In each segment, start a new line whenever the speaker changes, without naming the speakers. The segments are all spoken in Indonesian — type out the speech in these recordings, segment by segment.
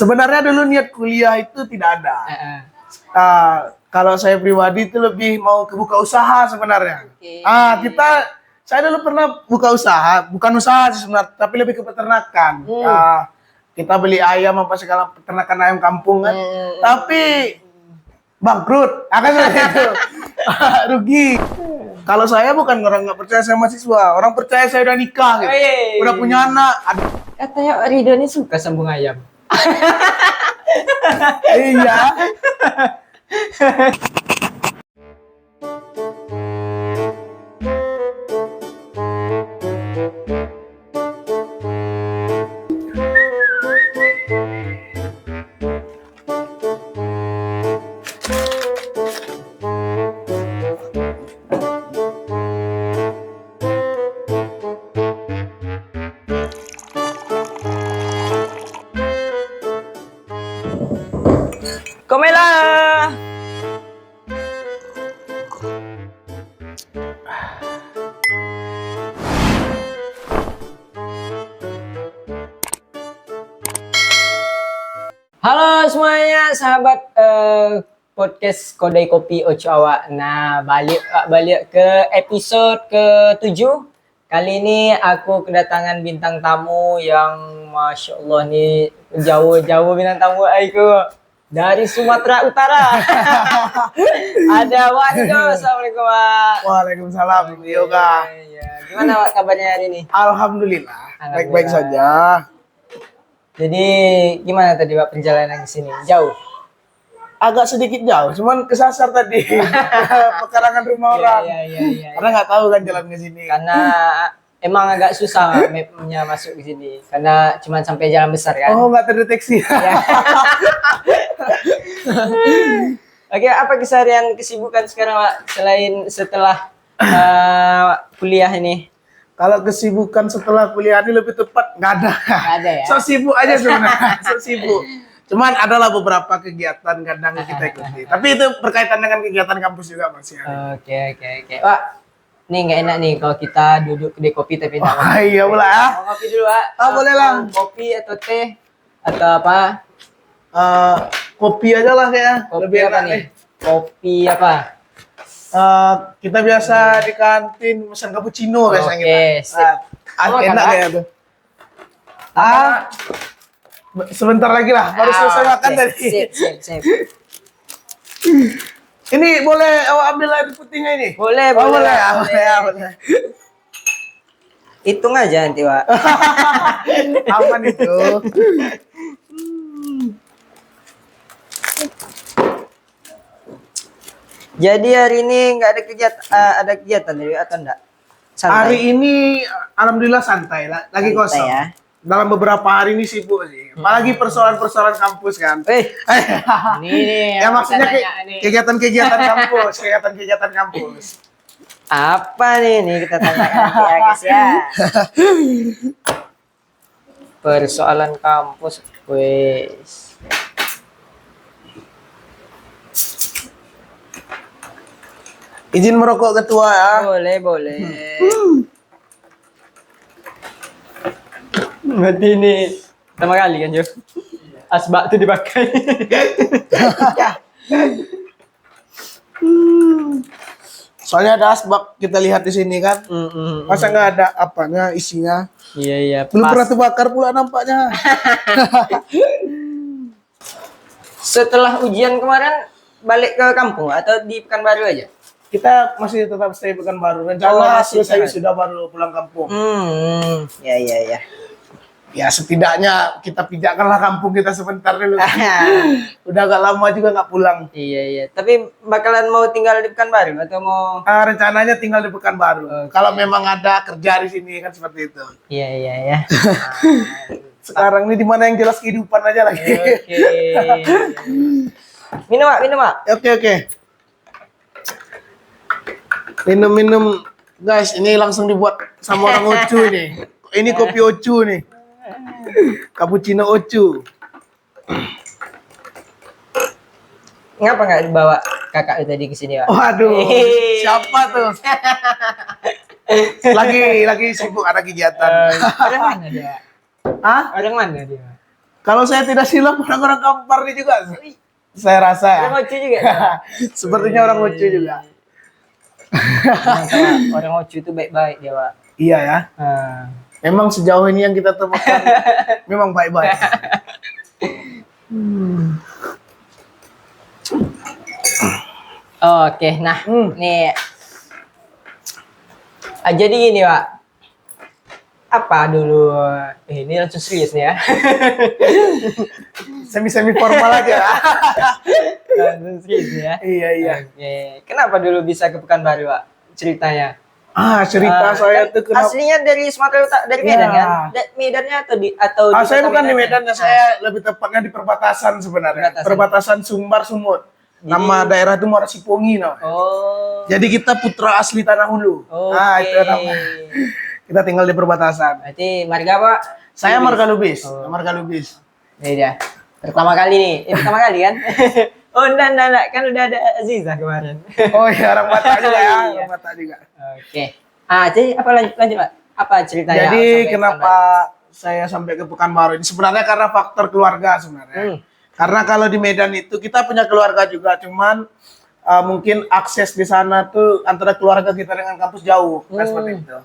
Sebenarnya dulu niat kuliah itu tidak ada. Kalau saya pribadi itu lebih mau ke buka usaha sebenarnya.
Oke.
Saya dulu pernah buka usaha, bukan usaha sih sebenarnya, tapi lebih ke peternakan. Kita beli ayam apa segala peternakan ayam kampung kan. Tapi bangkrut, akan seperti itu. Rugi. Kalau saya bukan orang nggak percaya sama mahasiswa, orang percaya saya udah nikah gitu. Udah punya anak.
Katanya Ridho ini suka sambung ayam.
Iya.
Komela. Halo semuanya, sahabat podcast Kodai Kopi Ochawa. Nah, balik ke episode ke-7. Kali ini aku kedatangan bintang tamu yang Masya Allah nih jauh-jauh bintang tamu aku. Dari Sumatera Utara. Ada Wak Ridho. Assalamualaikum, Wak.
Waalaikumsalam. Yoga.
Ya. Gimana Wak kabarnya hari ini?
Alhamdulillah. Baik-baik saja.
Jadi gimana tadi Wak perjalanan ke sini? Jauh?
Agak sedikit jauh, cuman kesasar tadi. Pekarangan rumah orang.
Iya.
Karena nggak tahu kan jalan ke sini.
Karena emang agak susah mapnya masuk ke sini. Karena cuma sampai jalan besar kan.
Oh, nggak terdeteksi.
Ya. Oke, apa keseharian kesibukan sekarang Wak selain setelah kuliah ini?
Kalau kesibukan setelah kuliah ini lebih tepat nggak ada.
Nggak ada ya?
So sibuk aja sebenarnya. So sibuk. Cuman adalah beberapa kegiatan kadang kita ikuti. Tapi itu berkaitan dengan kegiatan kampus juga Mas ya.
Oke. Wak, nih nggak enak nih kalau kita duduk di kopi tapi nggak
Oh, iya pula ya.
Mau kopi dulu Wak?
Boleh lah.
Kopi atau teh atau apa?
Kopi aja lah ya.
Kopi
Lebih
apa
enak
nih? Kopi apa?
Kita biasa di kantin pesan cappuccino biasanya
Oke,
kita. Enak
Kak?
ya tuh. Sebentar lagi lah, baru selesai makan tadi.
Sip.
Ini boleh awak ambil air putihnya ini?
Boleh.
Boleh.
Hitung aja nanti, Wak.
Aman itu.
Jadi hari ini nggak ada kegiatan, ada kegiatan dari atau enggak? Santai.
Hari ini alhamdulillah santai lah, lagi
Santai
kosong.
ya.
Dalam beberapa hari ini sibuk sih. Apalagi persoalan-persoalan kampus kan.
Ini
Ya maksudnya
nih.
kegiatan-kegiatan kampus.
Apa nih kita tanyakan nanti ya guys ya. Persoalan kampus, wes.
Izin merokok ketua ya.
Boleh. Berarti ini pertama kali kan Jo? Asbak tuh dipakai.
Soalnya ada asbak kita lihat di sini kan. Masa nggak ada apanya isinya?
Iya.
Belum pernah terbakar pula nampaknya.
Setelah ujian kemarin balik ke kampung atau di Pekanbaru aja?
Kita masih tetap stay Pekanbaru. Rencana
masih
selesai sudah baru pulang kampung.
Ya.
Ya setidaknya kita pijakkanlah kampung kita sebentar dulu. Udah agak lama juga nggak pulang.
Iya. Tapi bakalan mau tinggal di Pekanbaru atau mau?
Rencananya tinggal di Pekanbaru. Kalau memang ada kerja di sini kan seperti itu.
Iya.
Sekarang ini dimana yang jelas kehidupan aja lagi.
Oke. Minum Mak.
Oke. Minum. Guys, ini langsung dibuat sama orang Ocu nih. Ini kopi Ocu nih. Cappuccino Ocu.
Ngapa nggak dibawa kakak tadi ke sini, Pak?
Waduh, siapa tuh? lagi sibuk ada kegiatan.
Orang mana dia?
Hah?
Orang mana dia?
Kalau saya tidak silap orang-orang Kampar ini juga. Saya rasa ya.
Orang Ocu juga.
Sepertinya orang lucu juga.
Ternyata orang Ocu itu baik-baik dia, Pak.
Iya ya.
Ah.
Memang sejauh ini yang kita temukan memang baik-baik.
Oke, nah, nih. Jadi gini, Pak. Apa dulu? Ini langsung serius nih ya.
Semi-semi formal aja.
Langsung serius nih ya.
Iya.
Oke. Kenapa dulu bisa ke Pekanbaru, Pak? Ceritanya.
Cerita saya
kan
tuh kenapa?
aslinya dari Sumatera Utara, dari
Ya.
Medan kan? Medannya atau di
Saya
kota
bukan di Medan,
Medannya?
saya lebih tepatnya di perbatasan sebenarnya.
Perbatasan.
Perbatasan Sumbar Sumut. Nama daerah itu Muara Sipongi namanya.
Oh.
Jadi kita putra asli Tanah Hulu.
Oke.
Itu namanya. Kita tinggal di perbatasan.
Berarti marga apa?
Saya Marga Lubis.
Oh.
Marga Lubis.
Beda. Pertama kali nih. Pertama kali kan? Oh, enggak. Kan udah ada Aziza kemarin.
Oh iya, orang Batak juga ya.
Iya.
Orang Batak juga.
Oke. Jadi apa lanjut, Pak? Apa ceritanya?
Jadi
sampai
kenapa saya sampai ke Pekanbaru ini? Sebenarnya karena faktor keluarga sebenarnya.
Hmm.
Karena kalau di Medan itu kita punya keluarga juga, cuman mungkin akses di sana tuh antara keluarga kita dengan kampus jauh, kan seperti itu.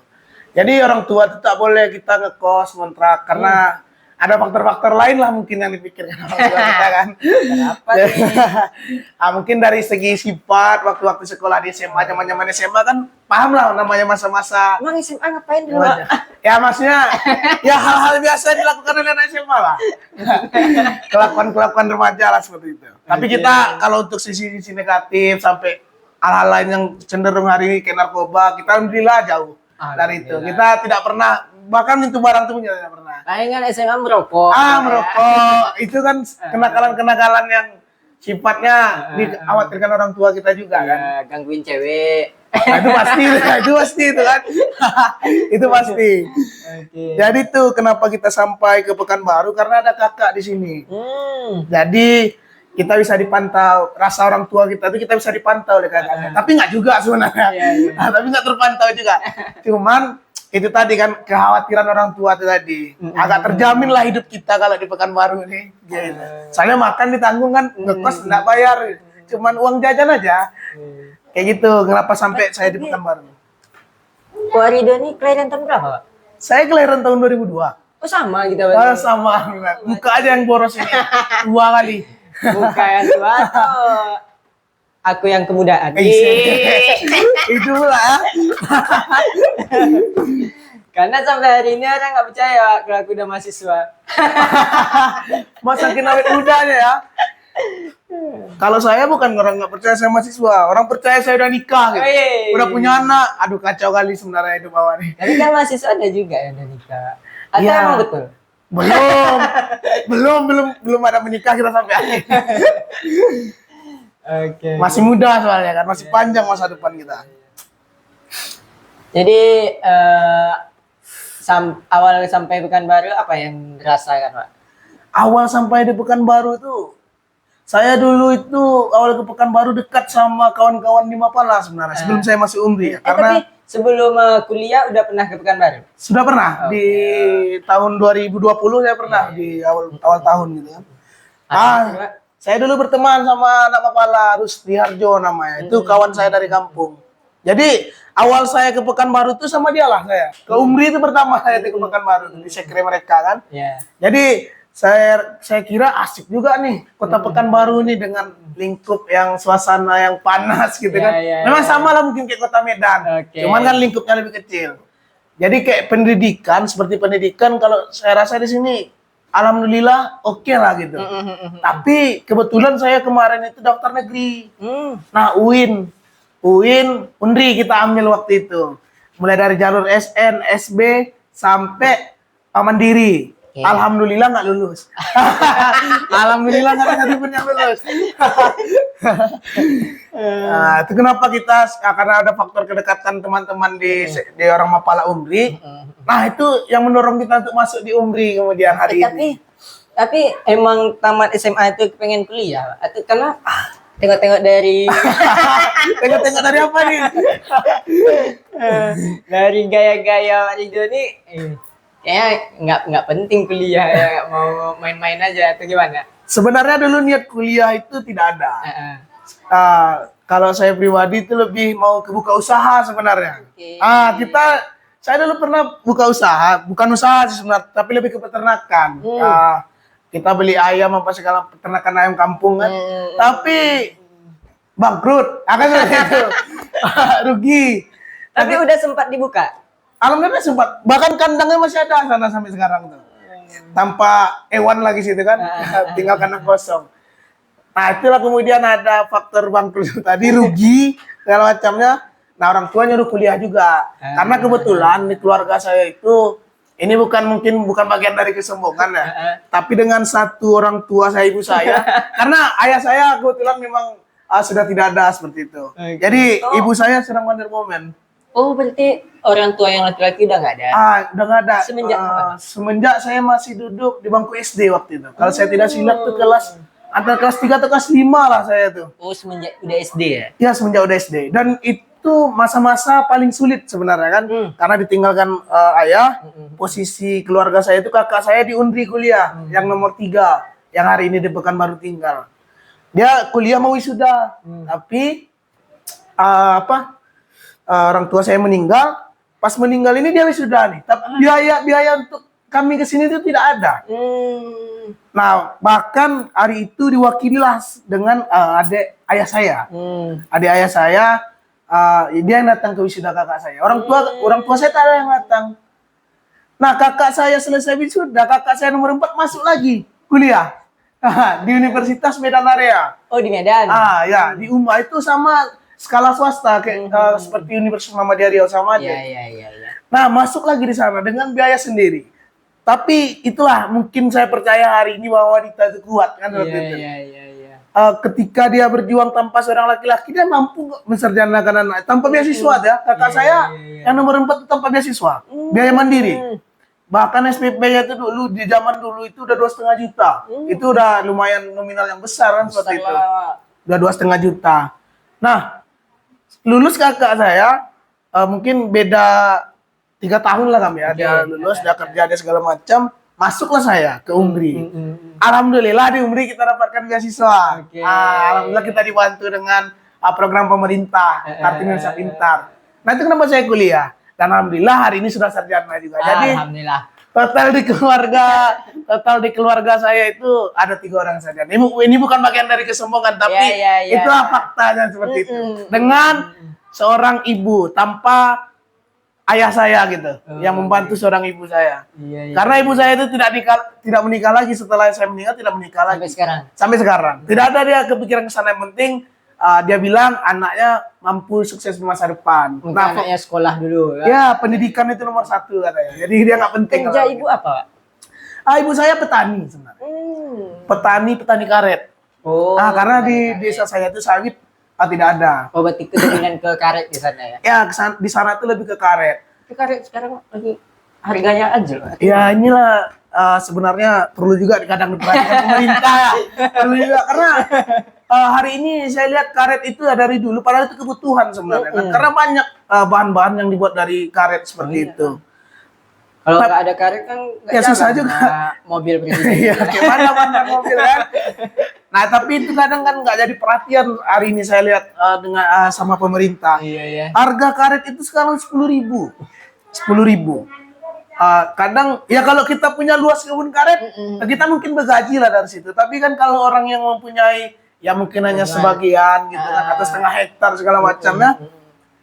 Jadi orang tua tuh tak boleh kita ngekos, ngontrak karena ada faktor-faktor lain lah mungkin yang dipikirkan orang tua kita kan.
Kenapa nih?
Mungkin dari segi sifat waktu-waktu sekolah di SMA, zaman-zaman SMA kan paham lah namanya masa-masa.
Emang SMA ngapain dulu?
Ya maksudnya ya hal-hal biasa dilakukan oleh anak SMA lah. Kelakuan-kelakuan remaja lah seperti itu. Tapi kita kalau untuk sisi negatif sampai hal-hal lain yang cenderung hari ini kayak narkoba, kita alhamdulillah jauh dari itu. Kita tidak pernah bahkan itu barang itu punya tidak pernah.
Palingan SMA merokok.
Merokok itu kan kenakalan-kenakalan yang sifatnya dikhawatirkan orang tua kita juga kan.
Gangguin cewek.
Nah, itu pasti itu kan. Itu pasti.
Oke.
Jadi tuh kenapa kita sampai ke Pekanbaru karena ada kakak di sini. Jadi kita bisa dipantau, rasa orang tua kita tuh kita bisa dipantau oleh kakaknya. Tapi nggak juga sebenarnya.
Iya.
Tapi nggak terpantau juga. Cuman itu tadi kan kekhawatiran orang tua itu tadi. Agak terjamin lah hidup kita kalau di Pekanbaru ini. Gitu. Soalnya makan ditanggung kan, ngekos nggak bayar. Cuman uang jajan aja. Kayak gitu. Kenapa sampai saya di Pekanbaru?
Ko Arido nih kelahiran tahun berapa, Pak?
Saya kelahiran tahun 2002.
Oh sama kita, Pak.
Sama. Muka aja yang boros ini. 2 kali.
Bukan tua atau aku yang kemudaan.
Itu lah.
Karena sampai hari ini orang nggak percaya Pak, kalau aku udah mahasiswa.
Masakin awet mudanya ya. Kalau saya bukan orang nggak percaya saya mahasiswa, orang percaya saya udah nikah gitu. Udah punya anak. Aduh kacau kali sebenarnya hidup bawah nih.
Tapi kan mahasiswa ada juga yang udah nikah. Atau
Iya.
emang betul?
Belum ada menikah kita sampai akhir.
Oke.
Masih muda soalnya kan, masih panjang masa depan kita.
Jadi awal sampai Pekanbaru apa yang dirasakan, Pak?
Awal sampai di Pekanbaru itu, saya dulu itu awal ke Pekanbaru dekat sama kawan-kawan di Mapala sebenarnya. Sebelum saya masuk Umri ya, karena
tapi sebelum kuliah udah pernah ke Pekanbaru?
sudah pernah di tahun 2020 saya pernah di awal tahun gitu kan. Saya dulu berteman sama anak Mapala, Rusdi Harjo namanya. Itu kawan saya dari kampung. Jadi awal saya ke Pekanbaru itu sama dia lah saya. Ke Umri itu pertama saya ke Pekanbaru di sekre mereka kan.
Iya.
Jadi saya kira asik juga nih kota Pekanbaru nih dengan lingkup yang suasana yang panas gitu kan. Memang sama lah mungkin kayak kota Medan. Cuman kan lingkupnya lebih kecil. Jadi kayak seperti pendidikan kalau saya rasa di sini alhamdulillah oke lah gitu. Tapi kebetulan saya kemarin itu daftar negeri. Nah UIN, Unri kita ambil waktu itu. Mulai dari jalur SN, SB sampai Mandiri. Alhamdulillah nggak lulus. Alhamdulillah nggak ada satupun yang lulus. Nah, itu kenapa kita karena ada faktor kedekatan teman-teman di orang Mapala Umri. Nah, itu yang mendorong kita untuk masuk di Umri kemudian hari ini.
Tapi emang tamat SMA itu pengen kuliah atau karena tengok-tengok dari
tengok-tengok dari apa nih?
dari gaya-gaya Rido nih Kayaknya nggak penting kuliah ya, mau main-main aja atau gimana?
Sebenarnya dulu niat kuliah itu tidak ada. Kalau saya pribadi itu lebih mau ke buka usaha sebenarnya.
Oke.
Saya dulu pernah buka usaha, bukan usaha sih sebenarnya, tapi lebih ke peternakan. Kita beli ayam apa segala peternakan ayam kampung kan. Tapi bangkrut, akan seperti itu. Rugi.
Tapi udah sempat dibuka.
Alhamdulillah sempat. Bahkan kandangnya masih ada sana sampai sekarang tuh. Tanpa hewan lagi situ kan, tinggal kandang kosong. Nah itulah kemudian ada faktor bangkrut tadi, rugi segala macamnya. Nah orang tua nyuruh kuliah juga. Karena kebetulan di keluarga saya itu ini bukan bagian dari kesombongan ya. Tapi dengan satu orang tua saya, ibu saya, karena ayah saya kebetulan memang sudah tidak ada seperti itu. Jadi ibu saya sedang Wonder Woman.
Oh berarti orang tua yang laki-laki udah nggak ada?
Udah nggak ada.
Semenjak kapan?
Semenjak saya masih duduk di bangku SD waktu itu. Kalau saya tidak silap tuh antara kelas 3 atau kelas 5 lah saya tuh.
Oh semenjak udah SD ya?
Ya semenjak udah SD. Dan itu masa-masa paling sulit sebenarnya kan. Karena ditinggalkan ayah, posisi keluarga saya itu kakak saya di Unri kuliah, yang nomor 3, yang hari ini di Pekanbaru tinggal. Dia kuliah mau wisuda, tapi orang tua saya meninggal. Pas meninggal ini dia wisuda nih. Tapi biaya untuk kami ke sini itu tidak ada. Nah, bahkan hari itu diwakililah dengan adik ayah saya. Adik ayah saya dia yang datang ke wisuda kakak saya. Orang tua saya tak ada yang datang. Nah, kakak saya selesai wisuda, kakak saya nomor 4 masuk lagi kuliah. Di Universitas Medan Area.
Oh di Medan?
Ya, di UMA itu sama skala swasta kayak seperti Universitas Muhammadiyah Riau sama aja.
Iya.
Nah, masuk lagi di sana dengan biaya sendiri. Tapi itulah mungkin saya percaya hari ini bahwa wanita itu kuat kan seperti itu.
Iya.
Ketika dia berjuang tanpa seorang laki-laki, dia mampu menserjanakan anak tanpa beasiswa ya. Kakak saya yang nomor 4 itu tanpa beasiswa, biaya mandiri. Bahkan SPP-nya itu dulu di zaman dulu itu udah 2,5 juta. Itu udah lumayan nominal yang besar kan seperti itu. Udah 2,5 juta. Nah, lulus kakak saya mungkin beda 3 tahun lah kami ya. Dia lulus, dia kerja, dia segala macam. Masuklah saya ke UMRI. Alhamdulillah di UMRI kita dapatkan beasiswa. Alhamdulillah kita dibantu dengan program pemerintah, Kartu Indonesia Pintar. Nah itu kenapa saya kuliah. Dan alhamdulillah hari ini sudah sarjana juga. Jadi
alhamdulillah.
Total di keluarga saya itu ada 3 orang saja. Ini bukan bagian dari kesombongan, tapi itulah faktanya seperti itu. Dengan seorang ibu tanpa ayah saya gitu, yang membantu seorang ibu saya. Karena ibu saya itu tidak menikah lagi setelah saya meninggal, tidak menikah lagi. Sampai sekarang. Tidak ada dia kepikiran ke sana, yang penting dia bilang anaknya mampu sukses di masa depan.
Nah, anaknya sekolah dulu.
Ya, pendidikan itu nomor 1 katanya. Jadi dia nggak penting.
Kerja ibu apa?
Ibu saya petani sebenarnya. Petani karet. Karena di desa saya itu sawit tidak ada.
Oh, berarti kedominan ke karet di sana ya?
Ya, di sana itu lebih ke karet.
Tapi karet sekarang lagi harganya aja.
Ya, inilah sebenarnya perlu juga kadang diperhatikan pemerintah ya. Perlu juga karena hari ini saya lihat karet itu dari dulu, padahal itu kebutuhan sebenarnya kan. Karena banyak bahan-bahan yang dibuat dari karet seperti itu.
Kalau nggak ada karet kan
ya susah juga.
Mobil pribadi.
Iya, gimana banyak mobil kan. Nah, tapi itu kadang kan nggak jadi perhatian hari ini saya lihat dengan sama pemerintah. Harga karet itu sekarang 10.000. 10.000. Kadang ya kalau kita punya luas kebun karet, kita mungkin bergaji lah dari situ. Tapi kan kalau orang yang mempunyai ya mungkin hanya sebagian gitu kan, atau setengah hektar segala macamnya,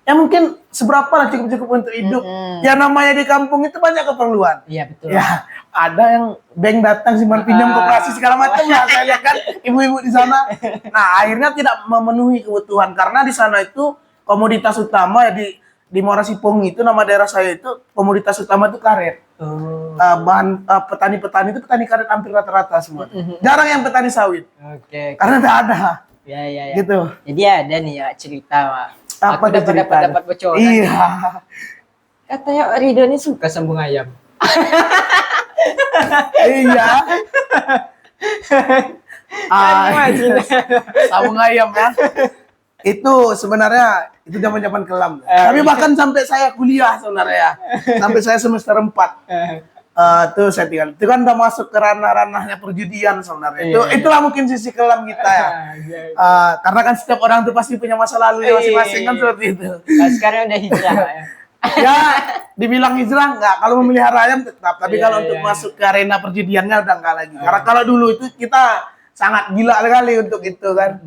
ya mungkin seberapa lah cukup untuk hidup. Ya namanya di kampung itu banyak keperluan.
Iya betul.
Ya ada yang bank datang simpan pinjam koperasi segala macam lah. Saya lihat kan ibu-ibu di sana. Nah akhirnya tidak memenuhi kebutuhan karena di sana itu komoditas utama ya di Muara Sipong itu, nama daerah saya itu komoditas utama itu karet. Bahan petani-petani itu petani karet hampir rata-rata semua. Jarang yang petani sawit. Karena tidak ada.
Ya.
Gitu.
Jadi ada nih ya cerita, Pak.
Apa
Aku dapat bocoran.
Iya.
Katanya Ridho ini suka sambung ayam.
Iya. Sambung ayam ya. Itu sebenarnya itu zaman-zaman kelam. Tapi bahkan sampai saya kuliah sebenarnya ya. Sampai saya semester 4. Tuh saya tinggal. Itu kan udah masuk ke ranah-ranahnya perjudian sebenarnya. Itulah mungkin sisi kelam kita ya. Karena kan setiap orang tuh pasti punya masa lalu masing-masing kan seperti itu.
Nah, sekarang udah hijrah ya.
Ya, dibilang hijrah enggak. Kalau memelihara ayam tetap. Tapi kalau untuk masuk ke arena perjudiannya udah enggak lagi. Karena kalau dulu itu kita sangat gila sekali untuk itu kan.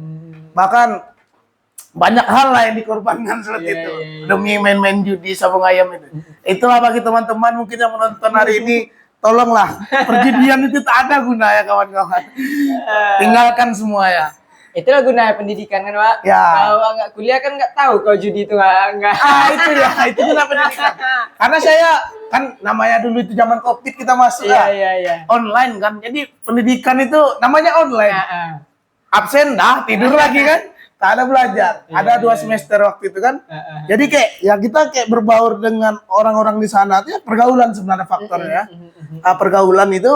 Bahkan banyak hal lah yang dikorbankan seperti itu demi main-main judi sabung ayam itu. Itulah bagi teman-teman mungkin yang menonton hari ini, tolonglah perjudian itu tak ada guna ya kawan-kawan. Tinggalkan semua ya.
Itulah gunanya pendidikan kan, Pak.
Ya.
Kalau nggak kuliah kan nggak tahu kalau judi itu nggak.
Itu ya, itu guna pendidikan. Karena saya kan namanya dulu itu zaman Covid kita masuk
Iya.
online kan. Jadi pendidikan itu namanya online. Absen dah, tidur lagi kan. Tak ada belajar. Ada 2 semester waktu itu kan. Jadi kayak ya kita kayak berbaur dengan orang-orang di sana. Itu ya pergaulan sebenarnya faktornya. Pergaulan itu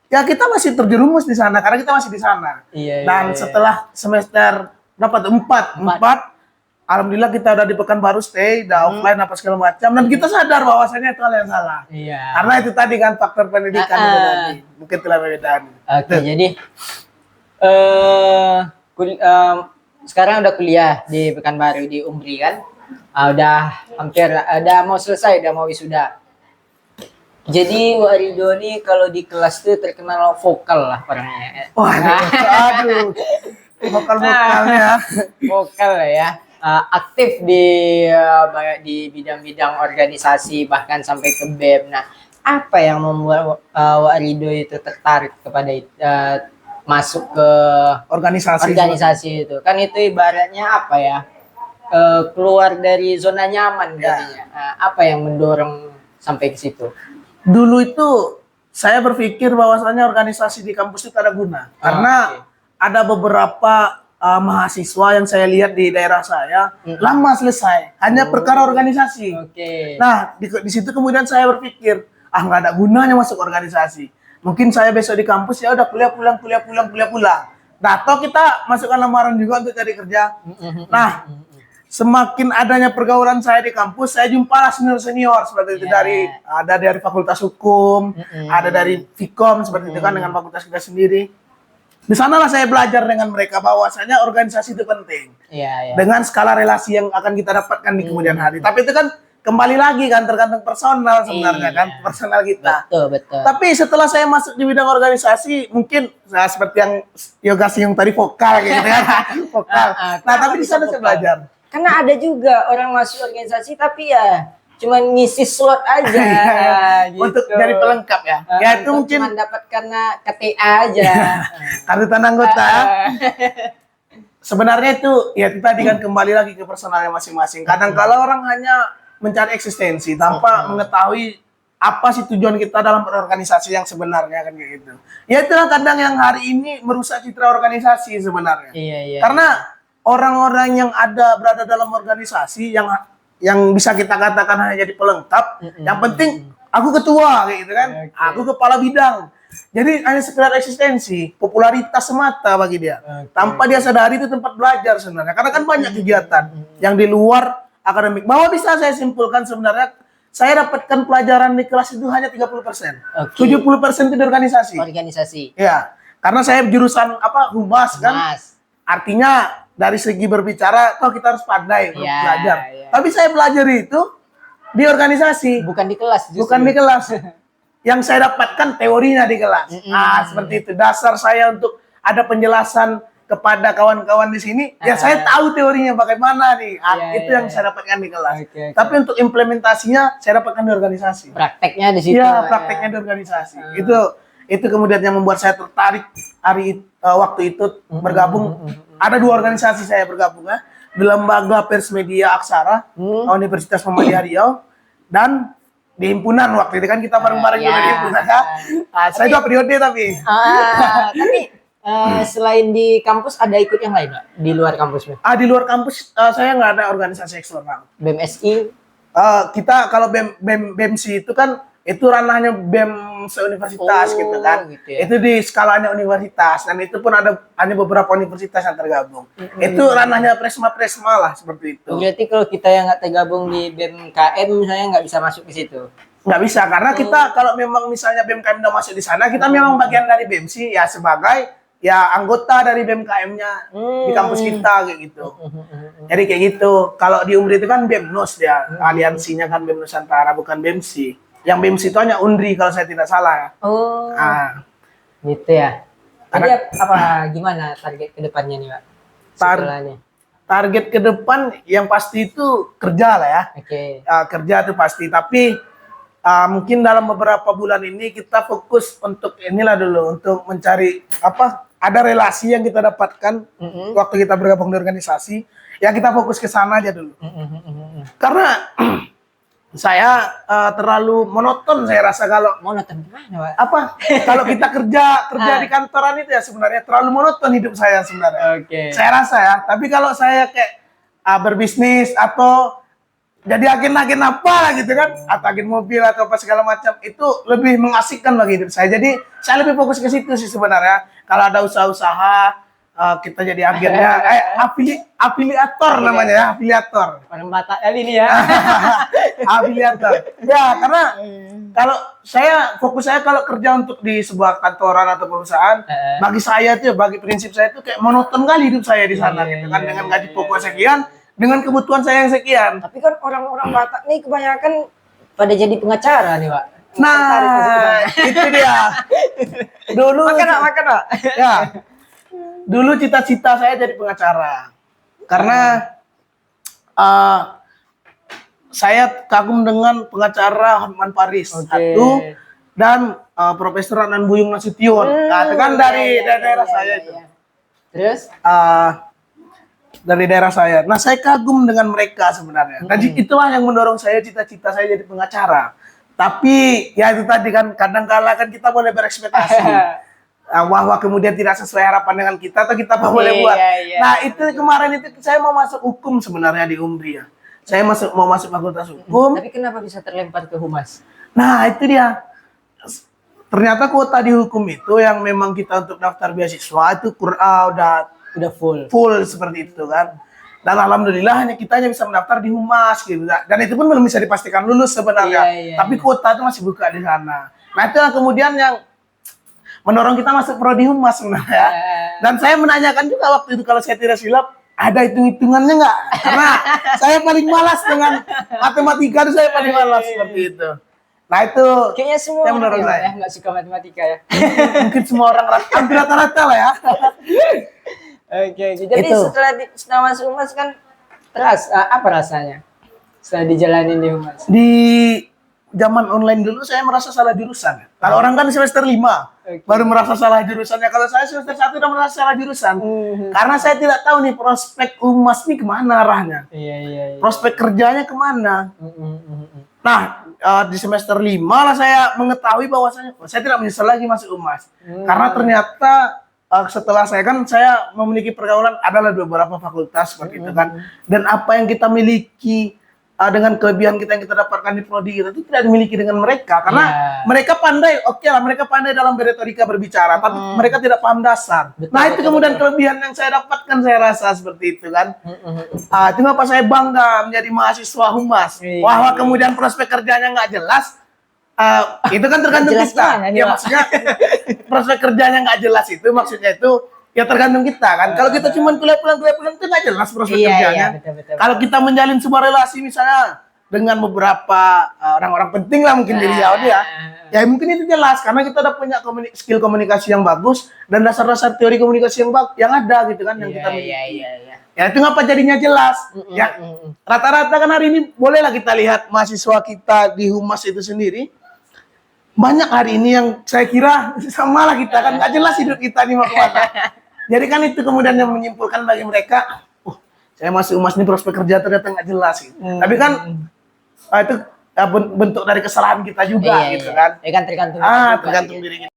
ya kita masih terjerumus di sana karena kita masih di sana. Dan setelah semester berapa tuh? 4. Alhamdulillah kita udah di Pekanbaru stay, udah offline apa segala macam, dan kita sadar bahwasannya itu hal yang salah. Karena itu tadi kan faktor pendidikan itu tadi. Mungkin itulah perbedaannya.
Oke, jadi sekarang udah kuliah di Pekanbaru di Umbri kan. Udah hampir udah mau selesai, udah mau wisuda. Jadi Wak Ridho nih kalau di kelas tuh terkenal vokal lah orangnya.
Aduh. Vokal-vokalnya.
Vokal lah ya. Aktif di bidang-bidang organisasi bahkan sampai ke BEM. Nah, apa yang membuat Wak Ridho itu tertarik kepada masuk ke organisasi itu? Kan itu ibaratnya apa ya? Keluar dari zona nyaman jadinya. Apa yang mendorong sampai ke situ?
Dulu itu saya berpikir bahwasannya organisasi di kampus itu ada guna. Karena ada beberapa mahasiswa yang saya lihat di daerah saya lama selesai hanya perkara organisasi. Nah di situ kemudian saya berpikir nggak ada gunanya masuk organisasi. Mungkin saya besok di kampus ya udah kuliah pulang. Nah toh kita masukkan lamaran juga untuk cari kerja. Nah semakin adanya pergaulan saya di kampus, saya jumpalah senior seperti itu ada dari Fakultas Hukum, ada dari Vkom seperti itu kan dengan fakultas kita sendiri. Di sanalah saya belajar dengan mereka bahwasanya organisasi itu penting. Dengan skala relasi yang akan kita dapatkan di kemudian hari. Tapi itu kan kembali lagi kan tergantung personal sebenarnya kan, personal kita.
Betul.
Tapi setelah saya masuk di bidang organisasi, mungkin seperti yang Yoga singgung tadi vokal gitu kan. Vokal. Nah, tapi di sana saya belajar.
Karena ada juga orang masuk organisasi tapi ya cuma ngisi slot aja gitu.
Untuk jadi pelengkap ya. Ya itu mungkin
cuma dapat karena KTA aja.
Kartu tanda anggota. Sebenarnya itu ya itu tadi kan kembali lagi ke personalnya masing-masing. Kadang kala orang hanya mencari eksistensi tanpa mengetahui apa sih tujuan kita dalam berorganisasi yang sebenarnya kan kayak gitu. Ya itulah kadang yang hari ini merusak citra organisasi sebenarnya. Karena orang-orang yang berada dalam organisasi yang bisa kita katakan hanya jadi pelengkap, yang penting aku ketua kayak gitu kan, aku kepala bidang. Jadi hanya sekedar eksistensi, popularitas semata bagi dia. Tanpa dia sadari itu tempat belajar sebenarnya. Karena kan banyak kegiatan yang di luar akademik. Bahwa bisa saya simpulkan sebenarnya saya dapatkan pelajaran di kelas itu hanya 30%. 70% itu di organisasi. Ya. Karena saya jurusan humas kan. Artinya dari segi berbicara, kita harus pandai belajar. Tapi saya belajar itu di organisasi.
Bukan di kelas.
Bukan di kelas. Yang saya dapatkan teorinya di kelas. Seperti itu. Dasar saya untuk ada penjelasan kepada kawan-kawan di sini. Ya saya tahu teorinya bagaimana nih. Itu yang saya dapatkan di kelas. Tapi untuk implementasinya, saya dapatkan di organisasi.
Prakteknya di situ.
Iya, prakteknya di organisasi. Itu kemudian yang membuat saya tertarik waktu itu bergabung. Ada 2 organisasi saya bergabung ya. Di Lembaga Pers Media Aksara, Universitas Muhammadiyah Riau, dan di himpunan waktu itu kan kita bareng-bareng juga di himpunan ya. Saya 2 periode tapi.
Tapi selain di kampus ada ikut yang lain, Pak? Di luar kampus?
Di luar kampus saya nggak ada organisasi eksternal.
BEM-SI?
Kita kalau BEM-SI itu kan itu ranahnya BEM se-universitas gitu kan.
Gitu ya.
Itu di skalanya universitas dan itu pun ada hanya beberapa universitas yang tergabung. Itu ranahnya presma lah seperti itu.
Berarti kalau kita yang nggak tergabung di BEM KM misalnya nggak bisa masuk ke situ.
nggak bisa karena kita kalau memang misalnya BMKM udah masuk di sana, kita memang bagian dari BEMSI ya sebagai ya anggota dari BMKM-nya di kampus kita kayak gitu. Jadi kayak gitu. Kalau di UMRI itu kan BEMNUS dia, aliansinya kan BEM Nusantara bukan BEMSI. Yang BEMSI itu hanya UNRI kalau saya tidak salah ya.
Oh.
Ah.
Gitu ya. Jadi apa gimana target kedepannya nih, Pak? Setelahnya.
Target ke depan yang pasti itu kerja lah ya.
Oke.
Kerja itu pasti, tapi mungkin dalam beberapa bulan ini kita fokus untuk inilah dulu untuk mencari ada relasi yang kita dapatkan waktu kita bergabung di organisasi, ya kita fokus ke sana aja dulu. Karena saya terlalu monoton saya rasa kalau
Monoton gimana, Pak?
kalau kita kerja di kantoran itu ya sebenarnya terlalu monoton hidup saya sebenarnya.
Oke.
Saya rasa ya, tapi kalau saya kayak berbisnis atau jadi agen-agen apa lah gitu kan, atau agen mobil atau apa segala macam, itu lebih mengasihkan bagi hidup saya. Jadi saya lebih fokus ke situ sih sebenarnya. Kalau ada usaha-usaha kita jadi agennya, afiliator namanya ya, afiliator.
Orang Batak kali ini ya.
Afiliator. Ya, karena kalau fokus saya kalau kerja untuk di sebuah kantoran atau perusahaan, bagi saya itu, bagi prinsip saya itu kayak monoton kali hidup saya di sana gitu kan, dengan gaji pokok sekian, dengan kebutuhan saya yang sekian.
Tapi kan orang-orang Batak nih kebanyakan pada jadi pengacara nih, Pak.
Nah, itu dia. Dulu
Makan, Pak.
Ya. Dulu cita-cita saya jadi pengacara. Karena saya kagum dengan pengacara Hotman Paris satu, dan Profesor Adnan Buyung Nasution. Nah, itu kan dari daerah saya itu.
Terus?
Dari daerah saya. Nah, saya kagum dengan mereka sebenarnya. Dan itulah yang mendorong saya cita-cita saya jadi pengacara. Tapi ya itu tadi kan kadang-kala kan kita boleh berekspektasi. Wah kemudian tidak sesuai harapan dengan kita atau kita apa boleh buat. Nah, itu kemarin itu saya mau masuk hukum sebenarnya di UMRI ya. Saya mau masuk fakultas hukum.
Tapi kenapa bisa terlempar ke humas?
Nah, itu dia. Ternyata kuota di hukum itu yang memang kita untuk daftar beasiswa itu udah full seperti itu kan. Dan alhamdulillah kita hanya bisa mendaftar di humas gitu. Dan itu pun belum bisa dipastikan lulus sebenarnya. Tapi kuota itu masih buka di sana. Nah, itu yang kemudian yang mendorong kita masuk prodi humas sebenarnya. Dan saya menanyakan juga waktu itu kalau saya tidak silap, ada hitung-hitungannya nggak? Karena saya paling malas dengan matematika, itu saya paling malas seperti itu. Nah, itu
kayaknya semua
yang mendorong saya.
Ya nggak suka matematika ya.
Mungkin semua orang hampir rata-rata lah ya.
Oke. Jadi setelah masuk humas kan apa rasanya setelah dijalanin di humas?
Di zaman online dulu saya merasa salah jurusan. Kalau orang kan semester 5 baru merasa salah jurusannya. Kalau saya semester 1 udah merasa salah jurusan. Karena saya tidak tahu nih prospek humas nih kemana arahnya.
Iya.
Prospek kerjanya kemana. Nah, di semester 5 lah saya mengetahui bahwasanya saya tidak menyesal lagi masuk humas. Karena ternyata setelah saya memiliki pergaulan adalah beberapa fakultas seperti itu kan. Dan apa yang kita miliki dengan kelebihan kita yang kita dapatkan di prodi kita itu tidak dimiliki dengan mereka karena mereka pandai, mereka pandai dalam retorika berbicara, tapi mereka tidak paham dasar. Nah, itu kemudian kelebihan yang saya dapatkan, saya rasa seperti itu kan. Itu kenapa saya bangga menjadi mahasiswa humas. Wah, kemudian prospek kerjanya nggak jelas. Itu kan tergantung kita. Ya maksudnya prospek kerjanya nggak jelas itu maksudnya itu. Ya tergantung kita kan. Kalau kita cuma kuliah pulang itu nggak jelas proses kerjanya.
Betul.
Kalau kita menjalin sebuah relasi misalnya dengan beberapa orang-orang penting lah mungkin di Riau dia, ya mungkin itu jelas karena kita udah punya skill komunikasi yang bagus dan dasar-dasar teori komunikasi yang ada gitu kan yang kita miliki. Ya itu ngapa jadinya jelas. Ya rata-rata kan hari ini bolehlah kita lihat mahasiswa kita di humas itu sendiri. Banyak hari ini yang saya kira sama lah kita kan nggak jelas hidup kita nih mau kemana. Jadi kan itu kemudian yang menyimpulkan bagi mereka, saya masuk humas ini prospek kerja ternyata nggak jelas gitu. Tapi kan itu bentuk dari kesalahan kita juga gitu kan.
Ya kan tergantung
tergantung diri kita.